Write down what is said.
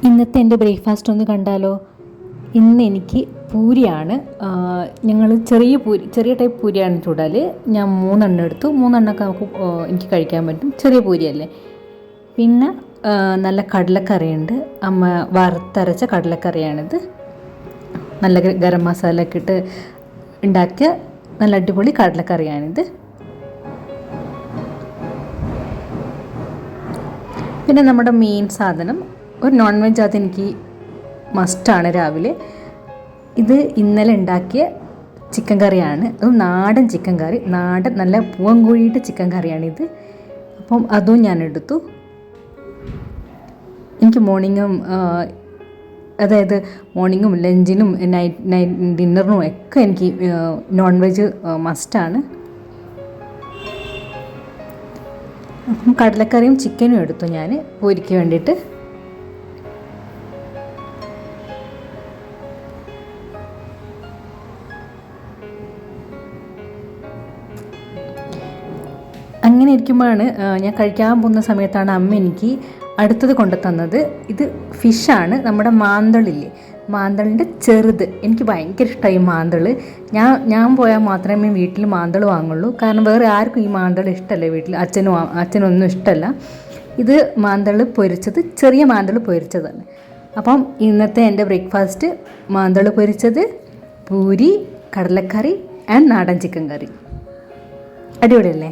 ഇന്നത്തെ എൻ്റെ ബ്രേക്ക്ഫാസ്റ്റ് ഒന്ന് കണ്ടാലോ. ഇന്ന് എനിക്ക് പൂരിയാണ്. ഞങ്ങൾ ചെറിയ ടൈപ്പ് പൂരിയാണ് ചൂടാൽ. ഞാൻ 3 എടുത്തു. 3 നമുക്ക് എനിക്ക് കഴിക്കാൻ പറ്റും. ചെറിയ പൂരിയല്ലേ. പിന്നെ നല്ല കടലക്കറിയുണ്ട്. അമ്മ വറുത്തരച്ച കടലക്കറിയാണിത്. നല്ല ഗരം മസാല ഒക്കെ ഇട്ട് ഉണ്ടാക്കിയ നല്ല അടിപൊളി കടലക്കറിയാണിത്. പിന്നെ നമ്മുടെ മെയിൻ സാധനം ഒരു നോൺ വെജ്, അതെനിക്ക് മസ്റ്റാണ് രാവിലെ. ഇത് ഇന്നലെ ഉണ്ടാക്കിയ ചിക്കൻ കറിയാണ്. അത് നാടൻ ചിക്കൻ കറി, നാടൻ നല്ല പൂവൻ കോഴിയുടെ ചിക്കൻ കറിയാണിത്. അപ്പം അതും ഞാൻ എടുത്തു. എനിക്ക് മോർണിംഗും ലഞ്ചിനും നൈറ്റ് ഡിന്നറിനും ഒക്കെ എനിക്ക് നോൺ വെജ് മസ്റ്റാണ്. അപ്പം കടലക്കറിയും ചിക്കനും എടുത്തു ഞാൻ പൂരിക്ക് വേണ്ടിയിട്ട്. അങ്ങനെ ഇരിക്കുമ്പോഴാണ് ഞാൻ കഴിക്കാൻ പോകുന്ന സമയത്താണ് അമ്മ എനിക്ക് അടുത്തത് കൊണ്ടു തന്നത്. ഇത് ഫിഷാണ്. നമ്മുടെ മാന്തളില്ലേ, മാന്തളിൻ്റെ ചെറുത്. എനിക്ക് ഭയങ്കര ഇഷ്ടമായി മാന്തൾ. ഞാൻ പോയാൽ മാത്രമേ വീട്ടിൽ മാന്തൾ വാങ്ങുള്ളൂ. കാരണം വേറെ ആർക്കും ഈ മാന്തൾ ഇഷ്ടമല്ല വീട്ടിൽ. അച്ഛനൊന്നും ഇഷ്ടമല്ല. ഇത് മാന്തൾ പൊരിച്ചത്, ചെറിയ മാന്തൾ പൊരിച്ചതാണ്. അപ്പം ഇന്നത്തെ എൻ്റെ ബ്രേക്ക്ഫാസ്റ്റ് മാന്തൾ പൊരിച്ചത്, പൂരി, കടലക്കറി ആൻഡ് നാടൻ ചിക്കൻ കറി. അടിപൊളിയല്ലേ?